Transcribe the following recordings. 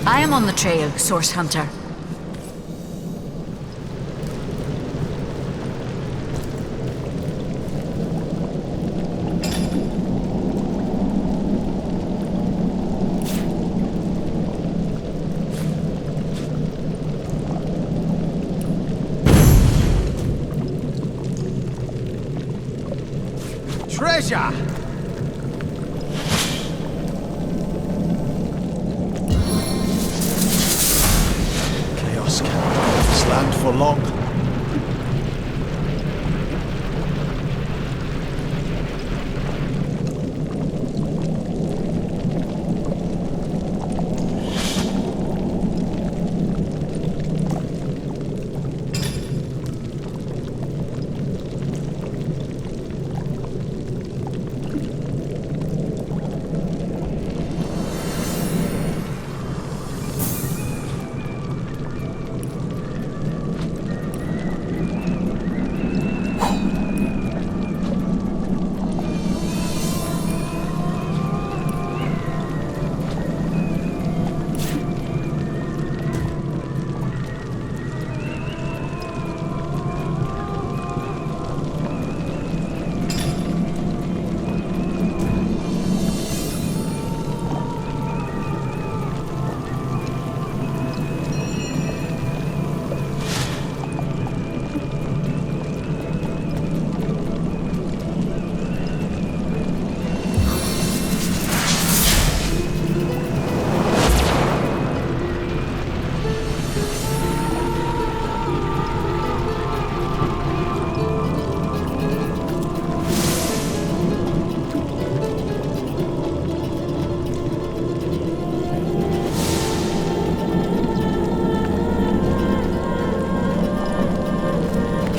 I am on the trail, Source Hunter. Treasure! Chaos cannot hold this land for long.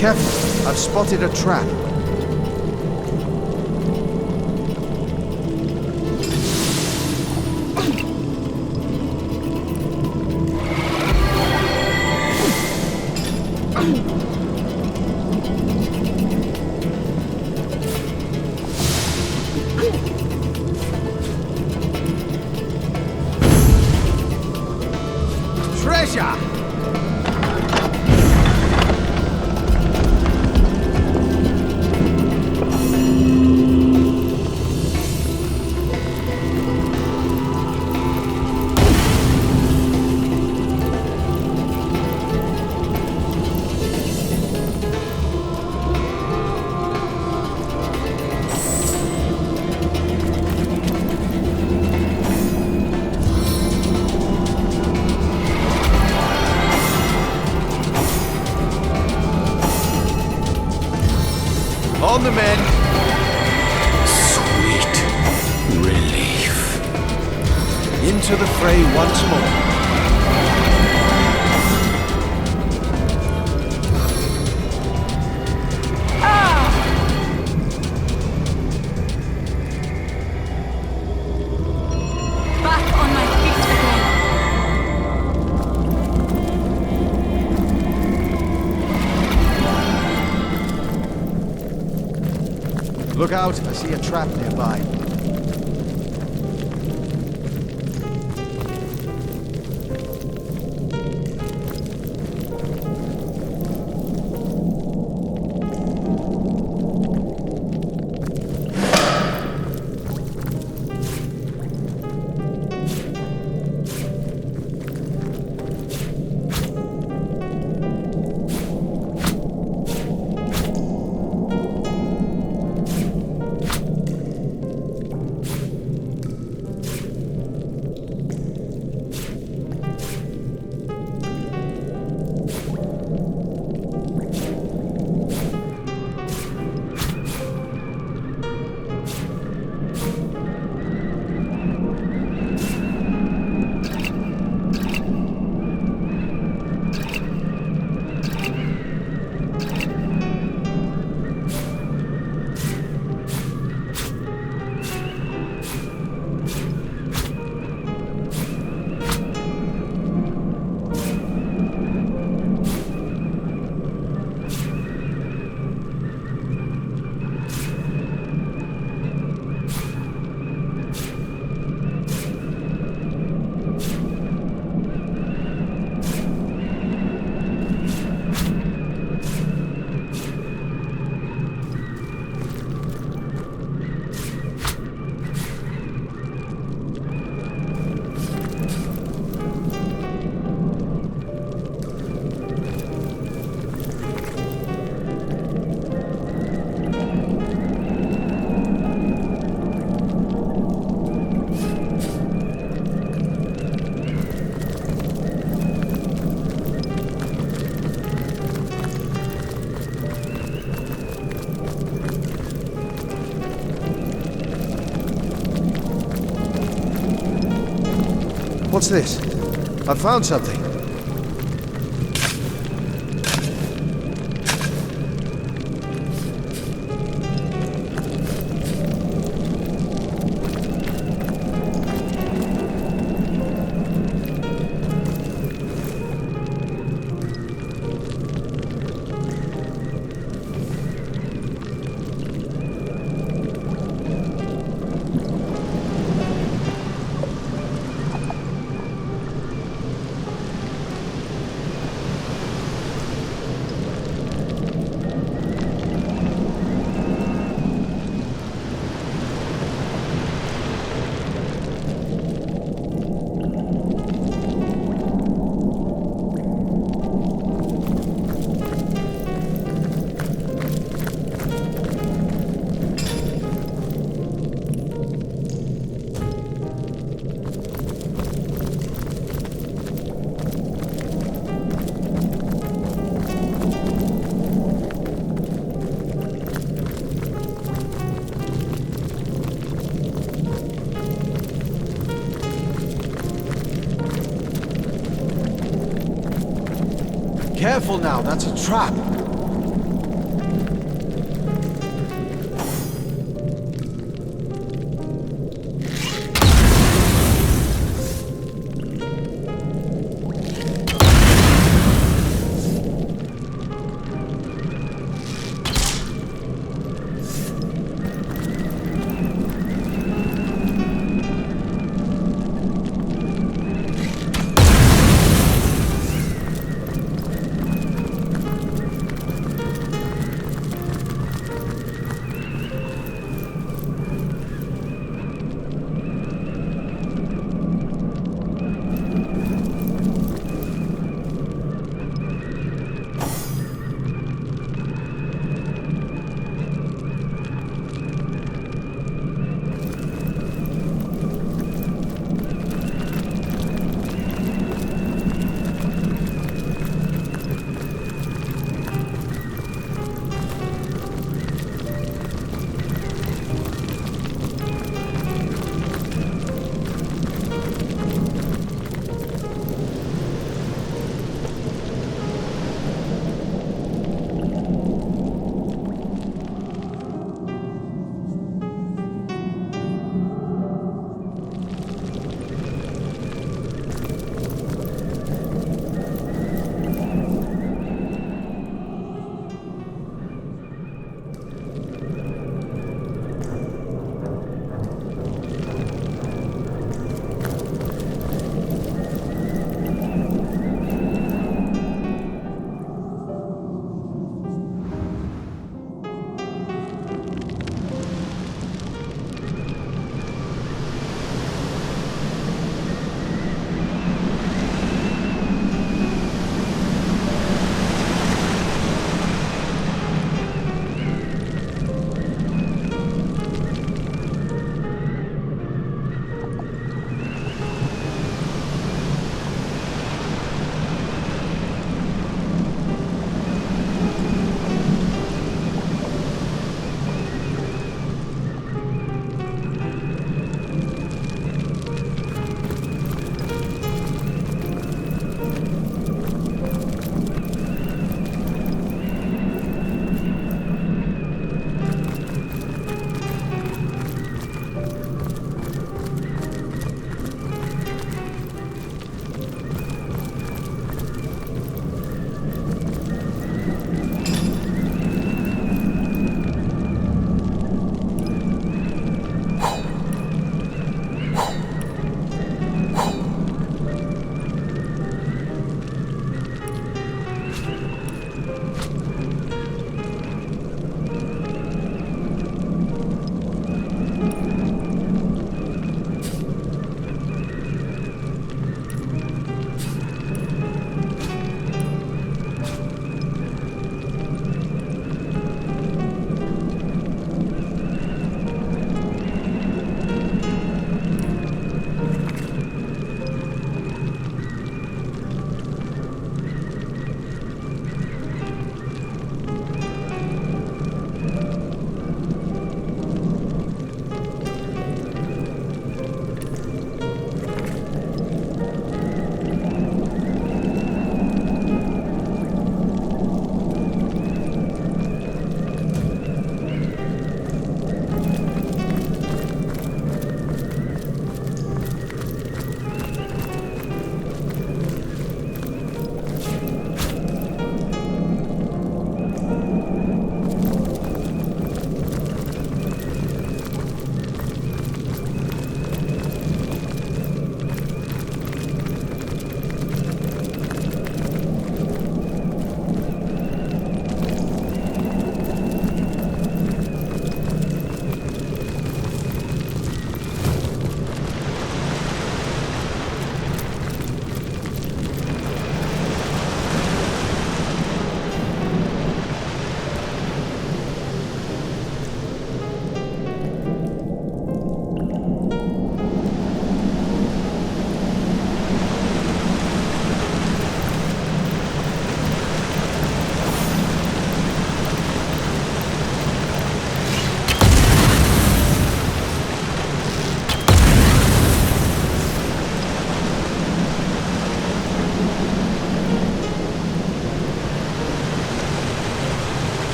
Careful, I've spotted a trap. Treasure! On the men. Sweet relief. Into the fray once more. Back on my feet again. Look out, I see a trap nearby. What's this? I found something. Careful now, that's a trap.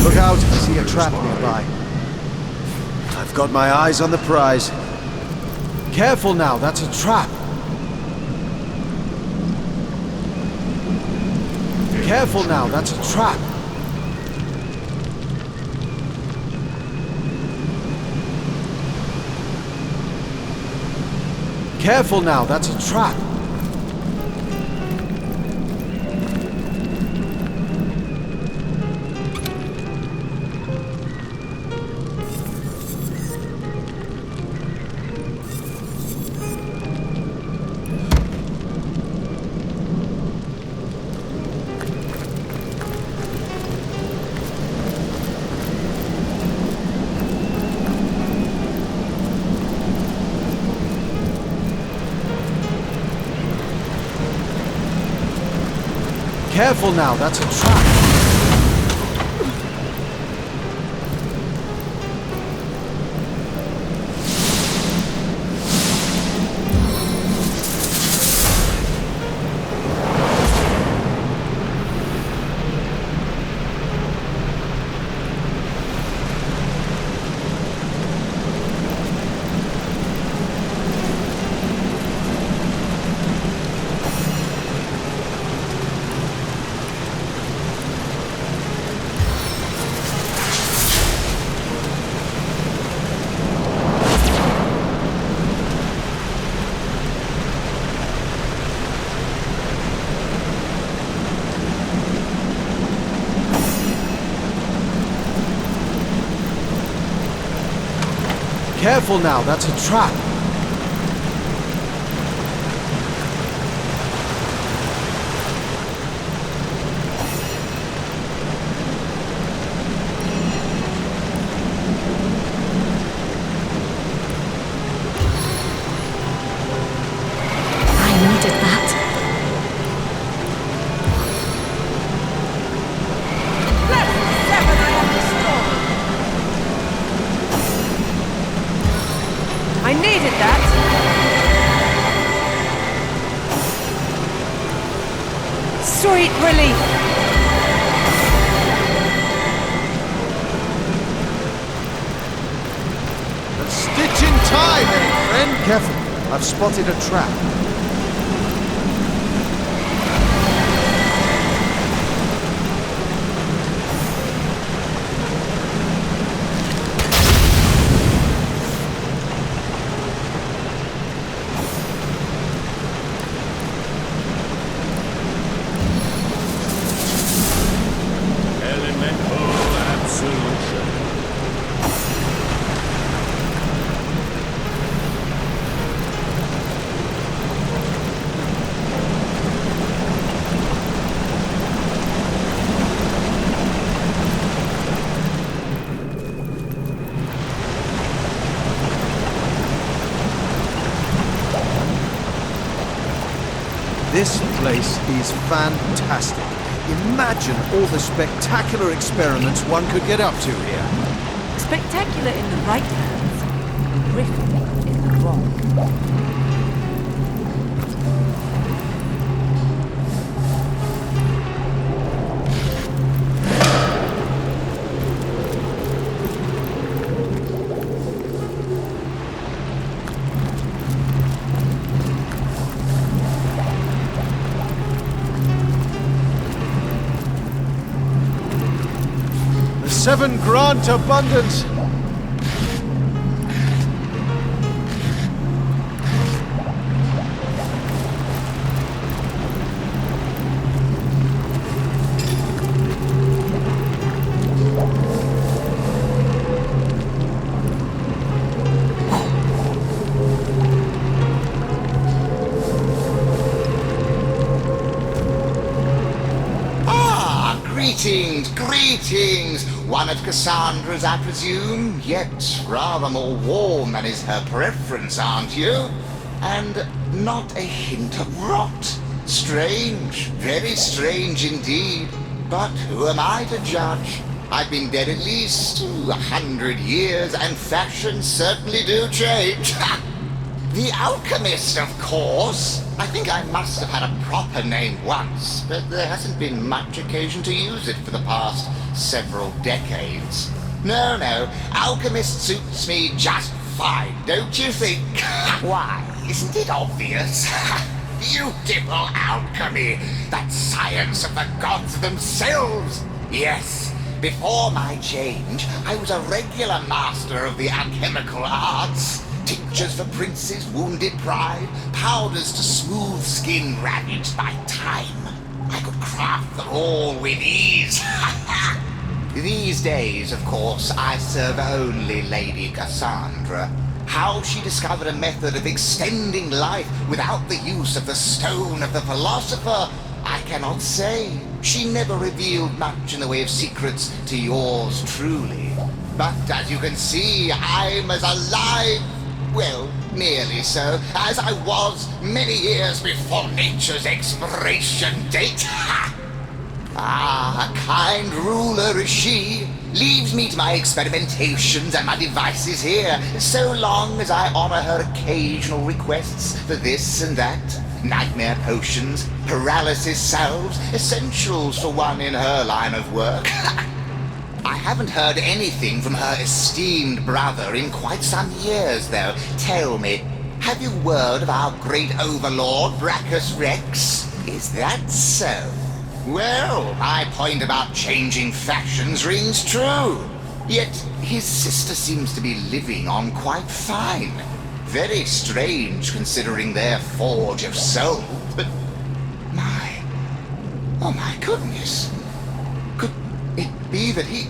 Look out, I see a trap nearby. I've got my eyes on the prize. Careful now, that's a trap. Careful now, that's a trap. Careful now, that's a trap. Careful now, that's a trap. Careful now, that's a trap. I needed that. I needed that! Sweet relief! A stitch in time, eh, friend? Careful, I've spotted a trap. This place is fantastic. Imagine all the spectacular experiments one could get up to here. Spectacular in the right hands, horrific in the wrong. Seven grant abundance. Greetings, greetings! One of Cassandra's, I presume, yet rather more warm than is her preference, aren't you? And not a hint of rot. Strange, very strange indeed. But who am I to judge? I've been dead at least 100 years, and fashions certainly do change. The alchemist, of course. I think I must have had a proper name once, but there hasn't been much occasion to use it for the past several decades. No, alchemist suits me just fine, don't you think? Why, isn't it obvious? Beautiful alchemy, that science of the gods themselves. Yes, before my change, I was a regular master of the alchemical arts. Tinctures for princes' wounded pride, powders to smooth skin ravaged by time. I could craft them all with ease. These days, of course, I serve only Lady Cassandra. How she discovered a method of extending life without the use of the stone of the philosopher, I cannot say. She never revealed much in the way of secrets to yours truly. But as you can see, I'm as alive, well, nearly so, as I was many years before nature's expiration date. A kind ruler is she. Leaves me to my experimentations and my devices here, so long as I honor her occasional requests for this and that. Nightmare potions, paralysis salves, essentials for one in her line of work. I haven't heard anything from her esteemed brother in quite some years, though. Tell me, have you word of our great overlord, Brachus Rex? Is that so? Well, my point about changing fashions rings true. Yet his sister seems to be living on quite fine. Very strange considering their forge of soul, but oh my goodness. Could it be that he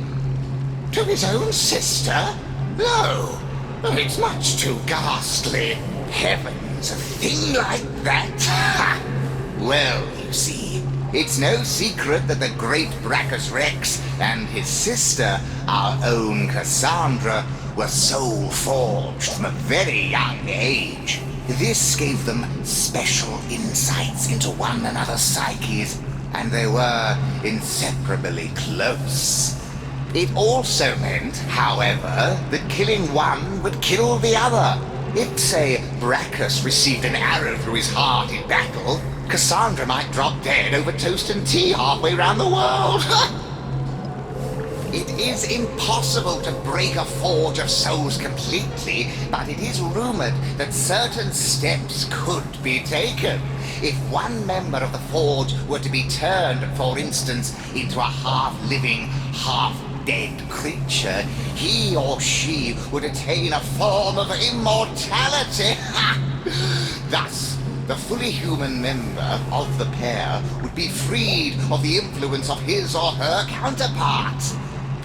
took his own sister? No, it's much too ghastly. Heavens, a thing like that? Well, you see, it's no secret that the great Brachus Rex and his sister, our own Cassandra, were soul-forged from a very young age. This gave them special insights into one another's psyches, and they were inseparably close. It also meant, however, that killing one would kill the other. If, say, Brachus received an arrow through his heart in battle, Cassandra might drop dead over toast and tea halfway around the world. It is impossible to break a forge of souls completely, but it is rumored that certain steps could be taken. If one member of the forge were to be turned, for instance, into a half-living, half-dead creature, he or she would attain a form of immortality. Thus, the fully human member of the pair would be freed of the influence of his or her counterpart.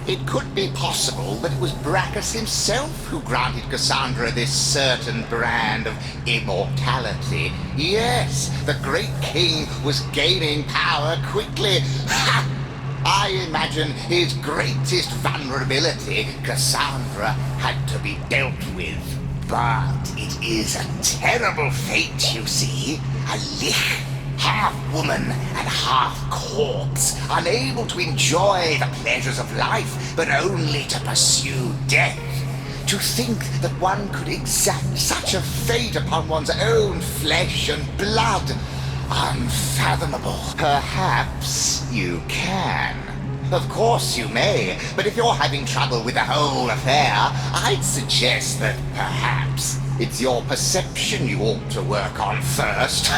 It could be possible that it was Brachus himself who granted Cassandra this certain brand of immortality. Yes, the great king was gaining power quickly. I imagine his greatest vulnerability, Cassandra, had to be dealt with. But it is a terrible fate, you see. A lich, half woman and half corpse, unable to enjoy the pleasures of life, but only to pursue death. To think that one could exact such a fate upon one's own flesh and blood, unfathomable. Perhaps you can. Of course you may, but if you're having trouble with the whole affair, I'd suggest that perhaps it's your perception you ought to work on first.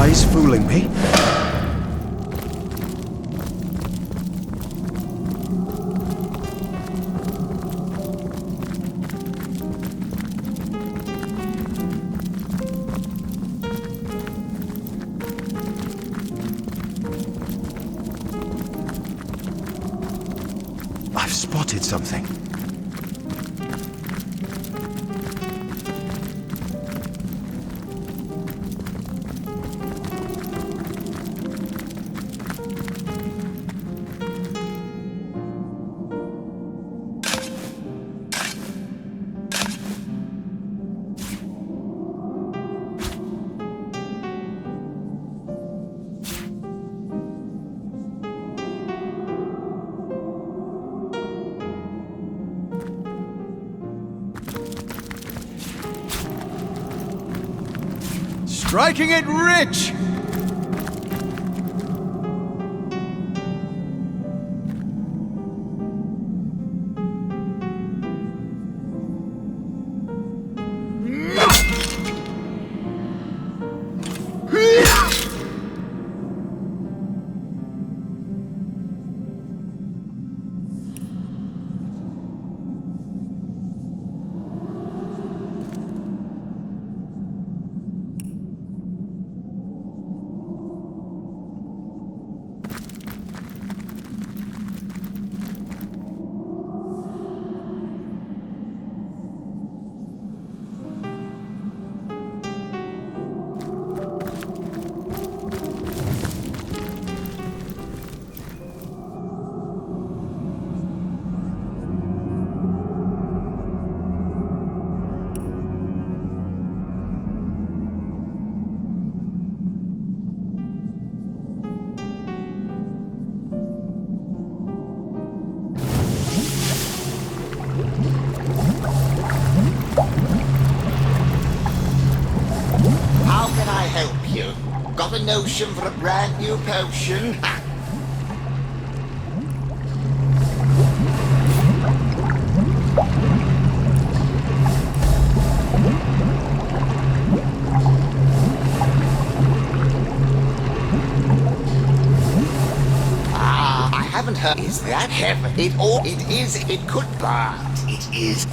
eyes fooling me? I've spotted something. Striking it rich! How can I help you? Got a notion for a brand new potion? Ha! I haven't heard. Is that heaven? It could, but it is.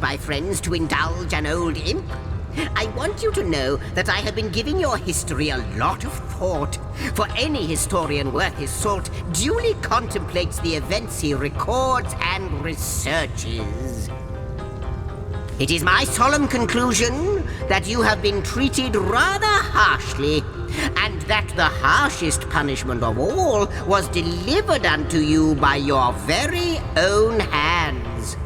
My friends, to indulge an old imp. I want you to know that I have been giving your history a lot of thought, for any historian worth his salt duly contemplates the events he records and researches. It is my solemn conclusion that you have been treated rather harshly, and that the harshest punishment of all was delivered unto you by your very own hands.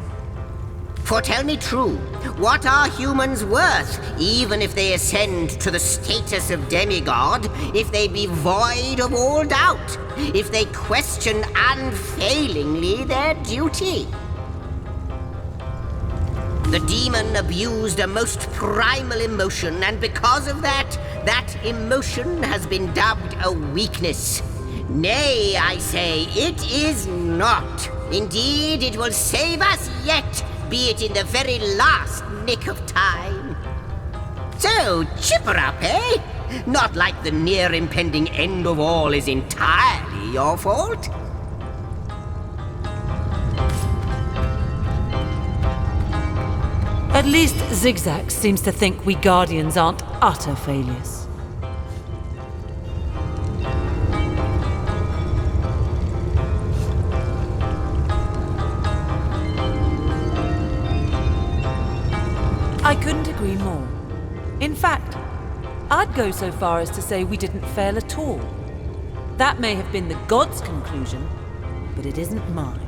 For tell me true, what are humans worth, even if they ascend to the status of demigod, if they be void of all doubt, if they question unfailingly their duty? The demon abused a most primal emotion, and because of that, that emotion has been dubbed a weakness. Nay, I say, it is not. Indeed, it will save us yet, be it in the very last nick of time. So, chipper up, eh? Not like the near impending end of all is entirely your fault. At least Zigzag seems to think we Guardians aren't utter failures. I couldn't agree more. In fact, I'd go so far as to say we didn't fail at all. That may have been the gods' conclusion, but it isn't mine.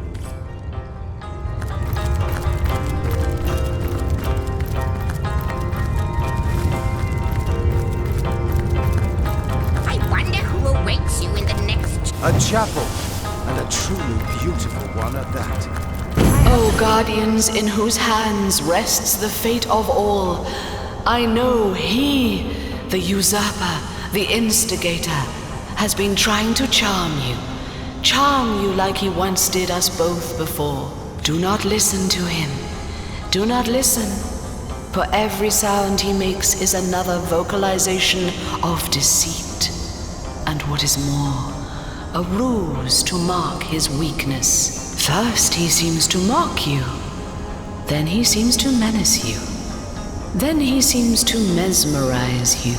I wonder who awaits you in the next... A chapel, and a truly beautiful one at that. O Guardians, in whose hands rests the fate of all, I know he, the usurper, the instigator, has been trying to charm you like he once did us both before. Do not listen to him. Do not listen, for every sound he makes is another vocalization of deceit, and what is more, a ruse to mark his weakness. First he seems to mock you, then he seems to menace you, then he seems to mesmerize you.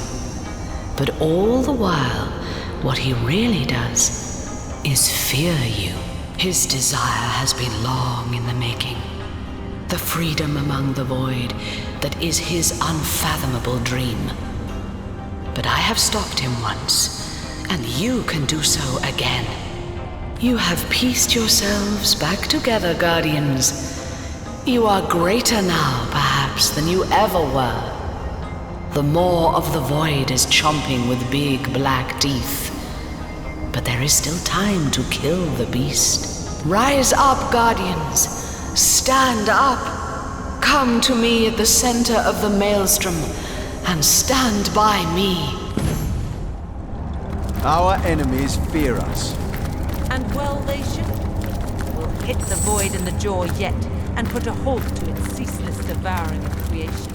But all the while, what he really does is fear you. His desire has been long in the making. The freedom among the void that is his unfathomable dream. But I have stopped him once, and you can do so again. You have pieced yourselves back together, Guardians. You are greater now, perhaps, than you ever were. The maw of the void is chomping with big black teeth. But there is still time to kill the beast. Rise up, Guardians. Stand up. Come to me at the center of the maelstrom and stand by me. Our enemies fear us. And well they should. We'll hit the void in the jaw yet, and put a halt to its ceaseless devouring of creation.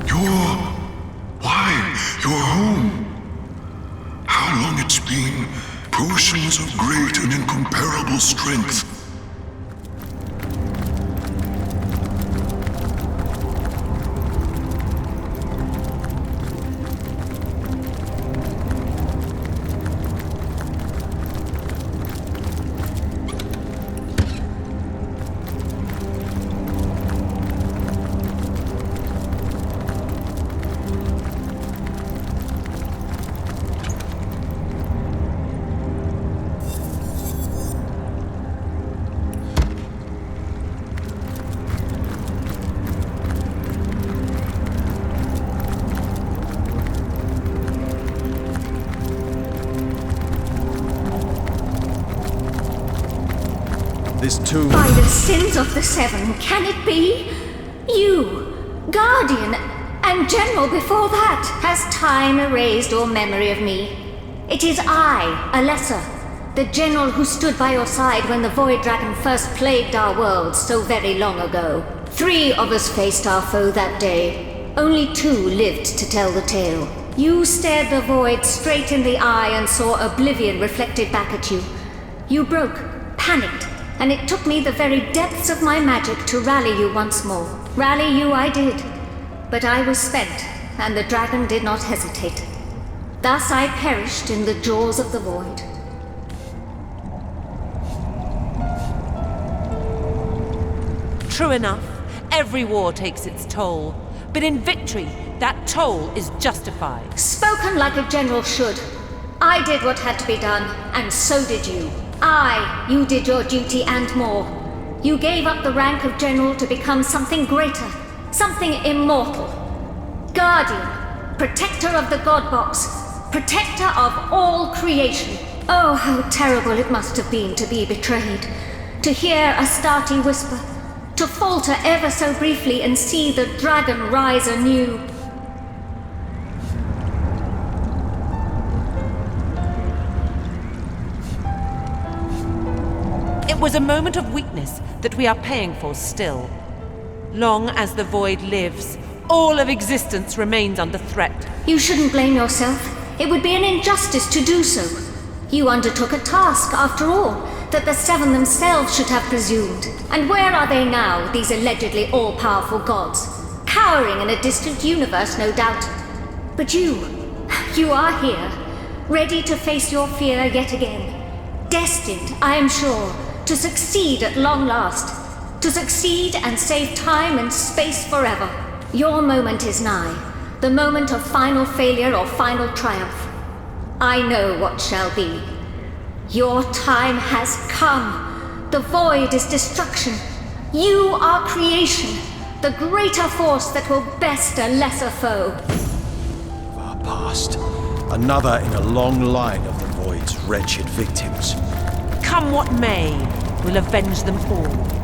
You're home. How long it's been. Potions of great and incomparable strength. This tomb... By the sins of the seven, can it be? You, Guardian, and General before that, has time erased all memory of me? It is I, Alessa, the General who stood by your side when the Void Dragon first plagued our world so very long ago. 3 of us faced our foe that day. Only 2 lived to tell the tale. You stared the Void straight in the eye and saw oblivion reflected back at you. You broke, panicked, and it took me the very depths of my magic to rally you once more. Rally you I did, but I was spent, and the dragon did not hesitate. Thus I perished in the jaws of the void. True enough, every war takes its toll, but in victory, that toll is justified. Spoken like a general should. I did what had to be done, and so did you. You did your duty and more. You gave up the rank of general to become something greater, something immortal. Guardian, protector of the God Box, protector of all creation. Oh, how terrible it must have been to be betrayed. To hear Astarte whisper, to falter ever so briefly and see the dragon rise anew. It was a moment of weakness that we are paying for still. Long as the void lives, all of existence remains under threat. You shouldn't blame yourself. It would be an injustice to do so. You undertook a task, after all, that the Seven themselves should have presumed. And where are they now, these allegedly all-powerful gods? Cowering in a distant universe, no doubt. But you are here, ready to face your fear yet again. Destined, I am sure, to succeed at long last. To succeed and save time and space forever. Your moment is nigh. The moment of final failure or final triumph. I know what shall be. Your time has come. The void is destruction. You are creation. The greater force that will best a lesser foe. Far past. Another in a long line of the void's wretched victims. Come what may, we'll avenge them all.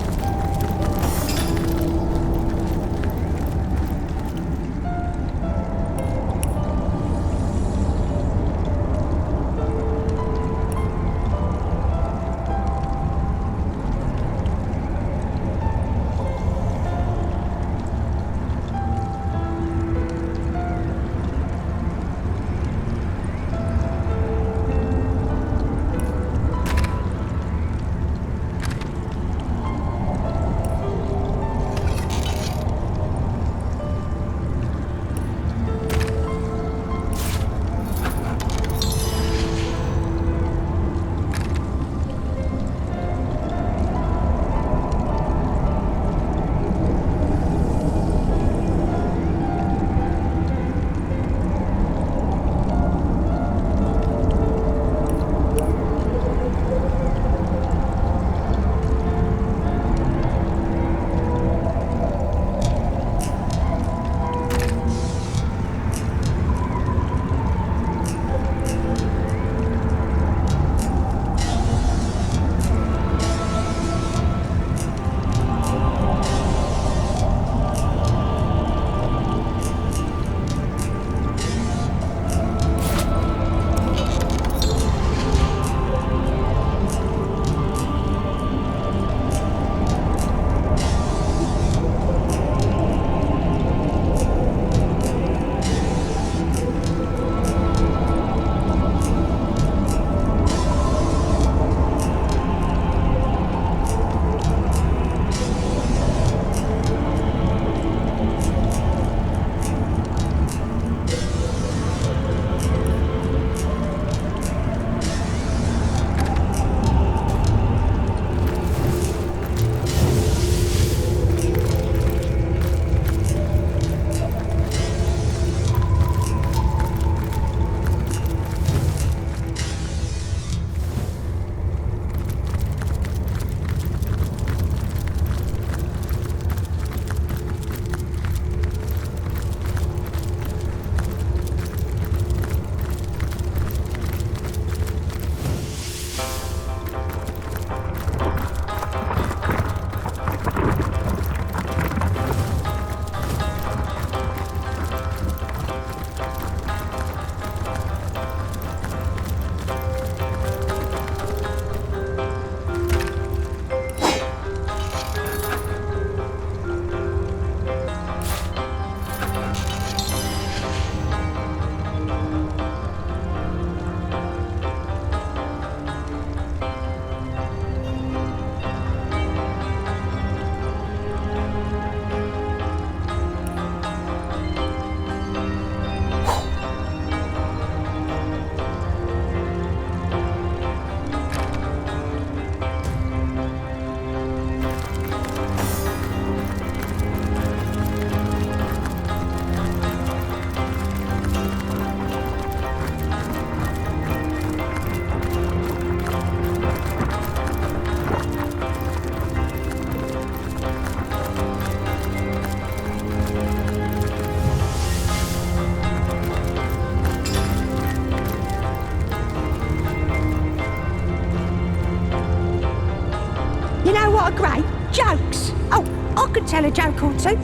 are great jokes. Oh, I could tell a joke or two.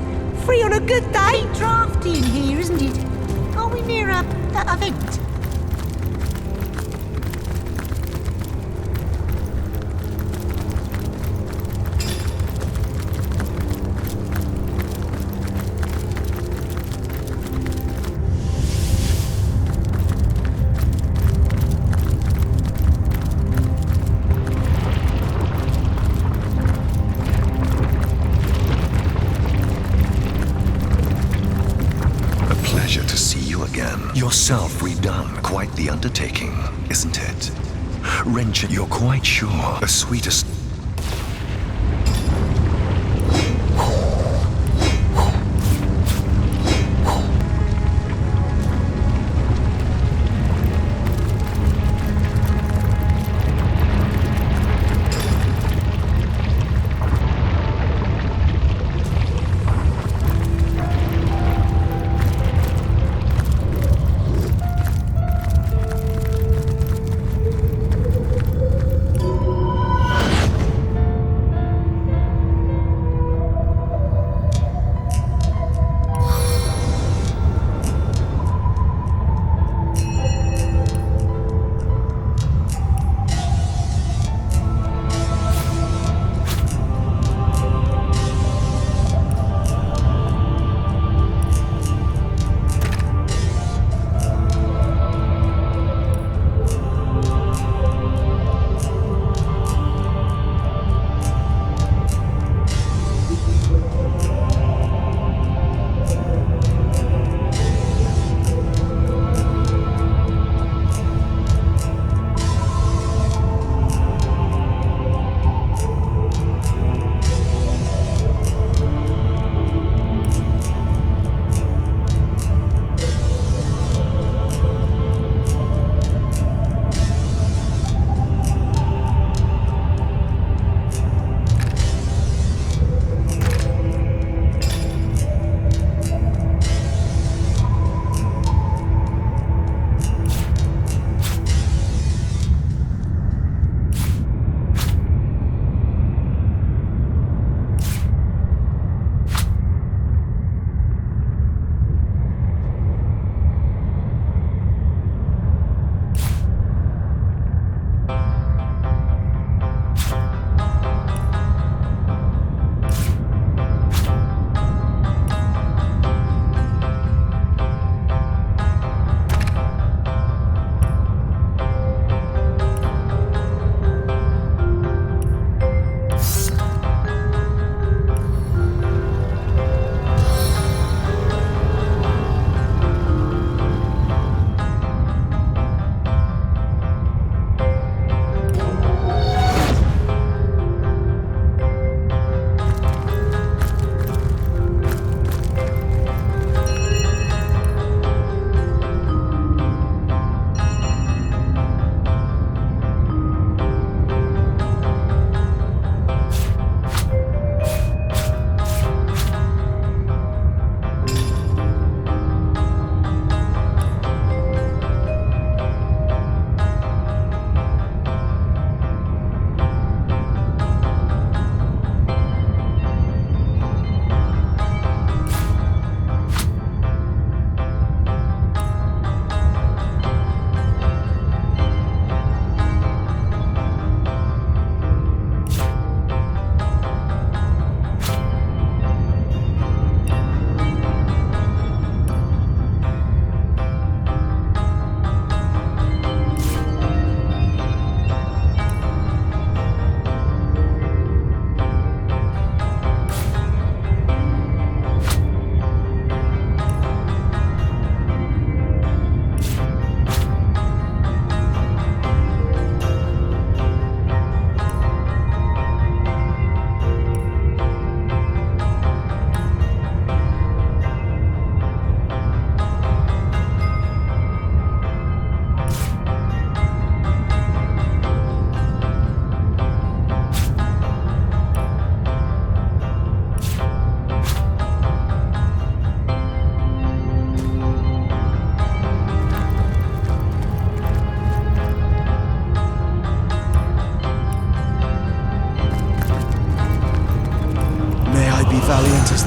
Free on a good day. Drafty in here, isn't it? Are we near a event? Yourself redone. Quite the undertaking, isn't it? Wrench, you're quite sure the sweetest...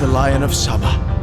the Lion of Summer.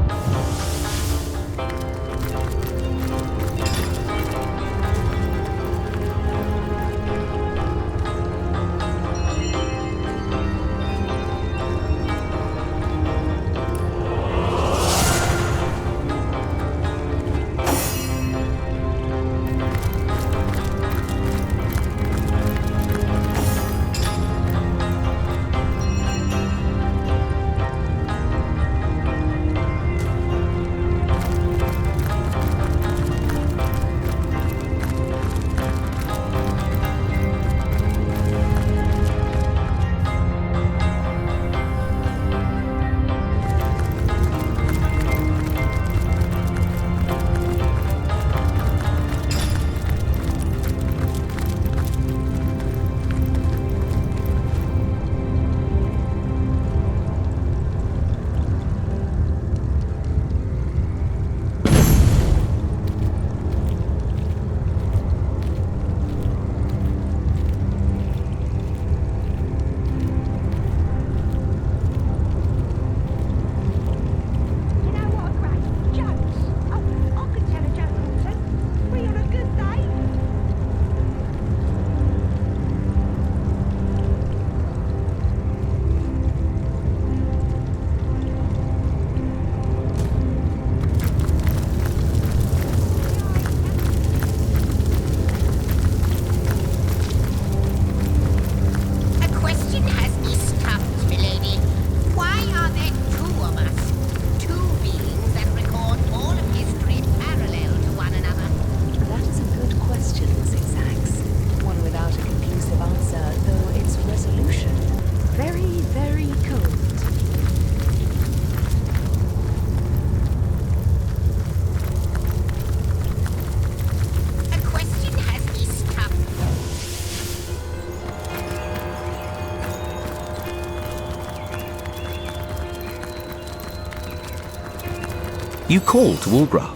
You call to Walgraf.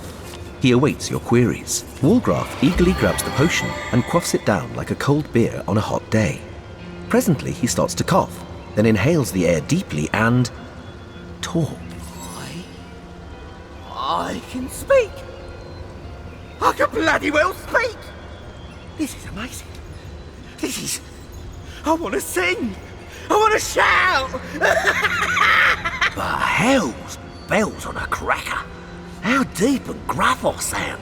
He awaits your queries. Walgraf eagerly grabs the potion and quaffs it down like a cold beer on a hot day. Presently, he starts to cough, then inhales the air deeply and talks. I can speak! I can bloody well speak! This is amazing. This is... I want to sing! I want to shout! But hell's bells on a cracker. How deep and gruff I sound.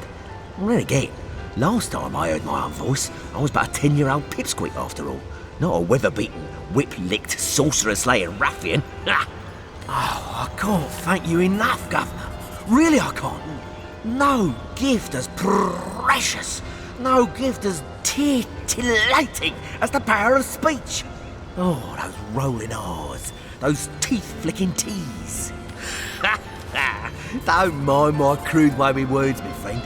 And then again, last time I heard my own voice, I was but a 10-year-old pipsqueak after all. Not a weather-beaten, whip-licked, sorcerer-slaying ruffian. Oh, I can't thank you enough, Governor. Really, I can't. No gift as precious, no gift as titillating as the power of speech. Oh, those rolling R's, those teeth-flicking T's. Don't mind my crude way with words, my friend.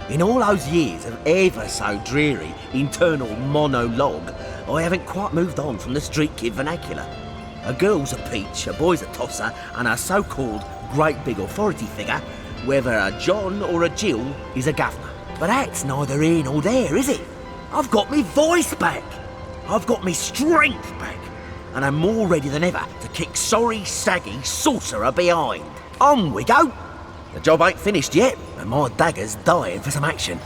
In all those years of ever so dreary internal monologue, I haven't quite moved on from the street kid vernacular. A girl's a peach, a boy's a tosser, and a so-called great big authority figure, whether a John or a Jill, is a governor. But that's neither here nor there, is it? I've got me voice back. I've got me strength back. And I'm more ready than ever to kick sorry, saggy sorcerer behind. On we go. The job ain't finished yet, and my dagger's dying for some action.